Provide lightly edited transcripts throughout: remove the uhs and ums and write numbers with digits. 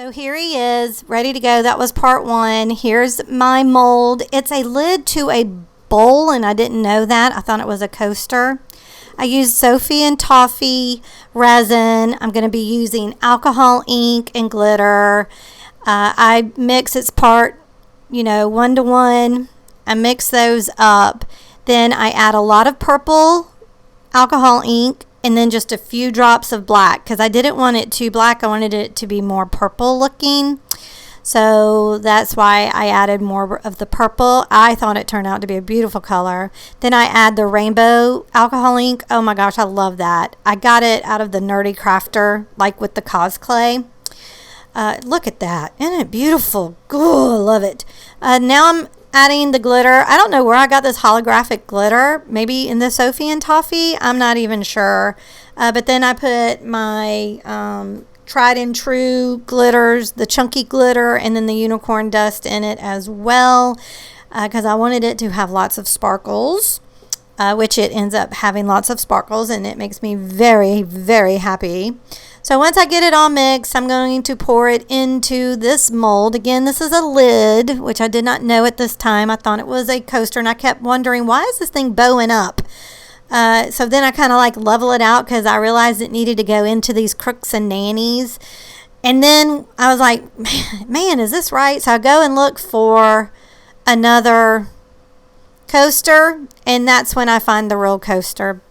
So here he is, ready to go. That was part one. Here's my mold. It's a lid to a bowl, and I didn't know that. I thought it was a coaster. I used Sophie and Toffee resin. I'm going to be using alcohol ink and glitter. I mix its part, 1-to-1. I mix those up. Then I add a lot of purple alcohol ink and then just a few drops of black because I didn't want it too black. I wanted it to be more purple looking. So that's why I added more of the purple. I thought it turned out to be a beautiful color. Then I add the rainbow alcohol ink. Oh my gosh, I love that. I got it out of the Nerdy Crafter, like with the cosplay. Look at that. Isn't it beautiful? Oh, I love it. Now I'm adding the glitter. I don't know where I got this holographic glitter. Maybe in the Sophie and Toffee. I'm not even sure. But then I put my tried and true glitters, the chunky glitter, and then the unicorn dust in it as well, because I wanted it to have lots of sparkles, which it ends up having lots of sparkles, and it makes me very, very happy. So once I get it all mixed, I'm going to pour it into this mold. Again, this is a lid, which I did not know at this time. I thought it was a coaster, and I kept wondering, why is this thing bowing up? So then I kind of like level it out because I realized it needed to go into these crooks and nannies. And then I was like, man, is this right? So I go and look for another coaster, and that's when I find the real coaster.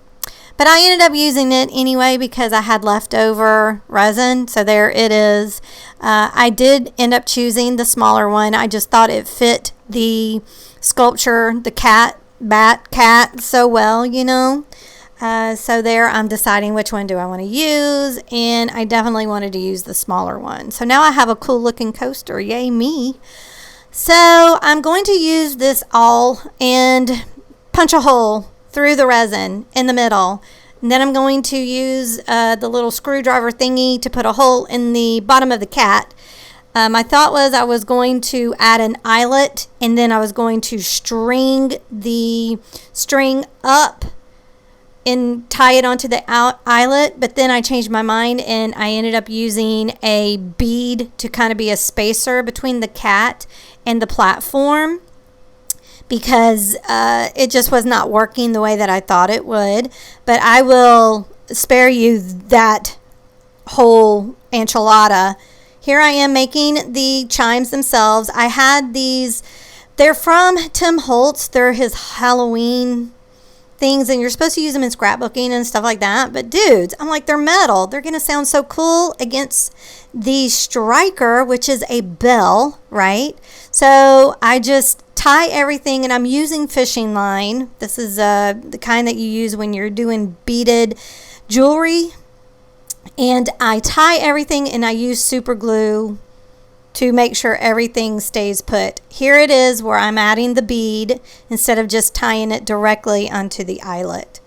But I ended up using it anyway because I had leftover resin. So there it is. I did end up choosing the smaller one. I just thought it fit the sculpture, the cat so well, so there I'm deciding which one do I want to use, and I definitely wanted to use the smaller one. So now I have a cool looking coaster. Yay me. So I'm going to use this all and punch a hole through the resin in the middle, and then I'm going to use the little screwdriver thingy to put a hole in the bottom of the cat. My thought was I was going to add an eyelet, and then I was going to string the string up and tie it onto the eyelet, but then I changed my mind and I ended up using a bead to kind of be a spacer between the cat and the platform because it just was not working the way that I thought it would. But I will spare you that whole enchilada. Here I am making the chimes themselves. I had these, they're from Tim Holtz. They're his Halloween things, and you're supposed to use them in scrapbooking and stuff like that. But dudes, I'm like, they're metal. They're going to sound so cool against the striker, which is a bell, right? So I just tie everything, and I'm using fishing line. This is the kind that you use when you're doing beaded jewelry. And I tie everything, and I use super glue to make sure everything stays put. Here it is where I'm adding the bead instead of just tying it directly onto the eyelet.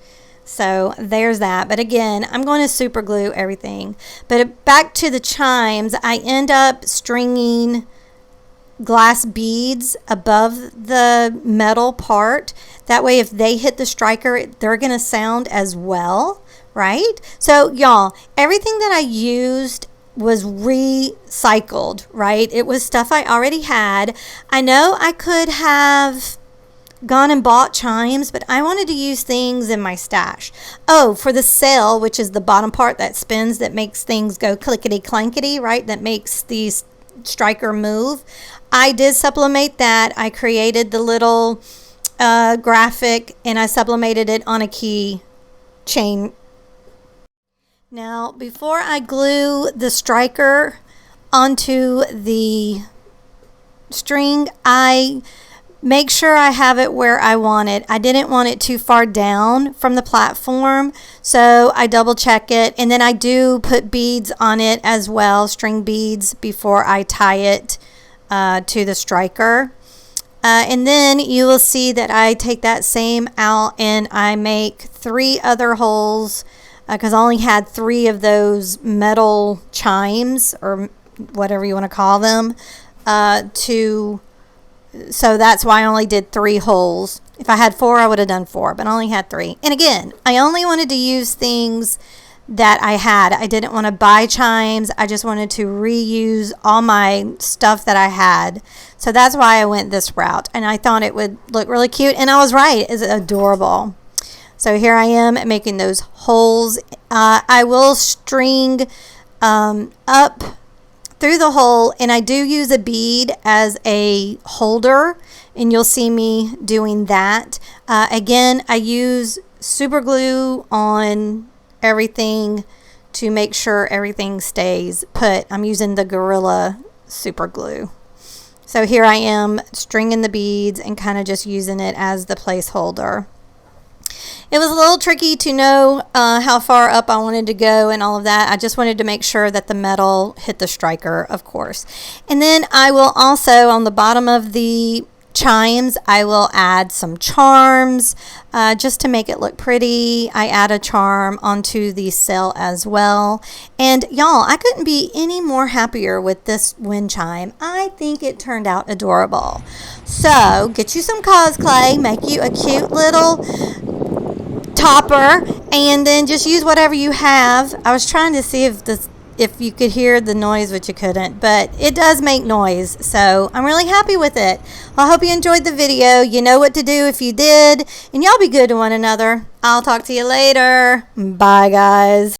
So there's that. But again, I'm going to super glue everything. But back to the chimes, I end up stringing glass beads above the metal part. That way if they hit the striker, they're going to sound as well. Right? So y'all, everything that I used was recycled, right? It was stuff I already had. I know I could have gone and bought chimes, but I wanted to use things in my stash. Oh, for the sail, which is the bottom part that spins, that makes things go clickety clankety, right? That makes the striker move. I did sublimate that. I created the little graphic, and I sublimated it on a key chain. Now, before I glue the striker onto the string, I make sure I have it where I want it. I didn't want it too far down from the platform, so I double check it, and then I do put beads on it as well, string beads, before I tie it to the striker. And then you will see that I take that same out and I make 3 other holes because I only had 3 of those metal chimes, or whatever you want to call them, so that's why I only did 3 holes. If I had 4, I would have done 4, but I only had 3. And again, I only wanted to use things that I had. I didn't want to buy chimes. I just wanted to reuse all my stuff that I had. So that's why I went this route. And I thought it would look really cute. And I was right. It's adorable. So here I am making those holes. I will string up through the hole, and I do use a bead as a holder, and you'll see me doing that. Again, I use super glue on everything to make sure everything stays put. I'm using the Gorilla super glue. So here I am stringing the beads and kind of just using it as the placeholder. It was a little tricky to know how far up I wanted to go and all of that. I just wanted to make sure that the metal hit the striker, of course. And then I will also, on the bottom of the chimes, I will add some charms just to make it look pretty. I add a charm onto the cell as well. And y'all, I couldn't be any more happier with this wind chime. I think it turned out adorable. So get you some cosplay, make you a cute little topper, and then just use whatever you have. I was trying to see if you could hear the noise, which you couldn't, but it does make noise, so I'm really happy with it. Well, I hope you enjoyed the video. You know what to do if you did, and y'all be good to one another. I'll talk to you later. Bye, guys.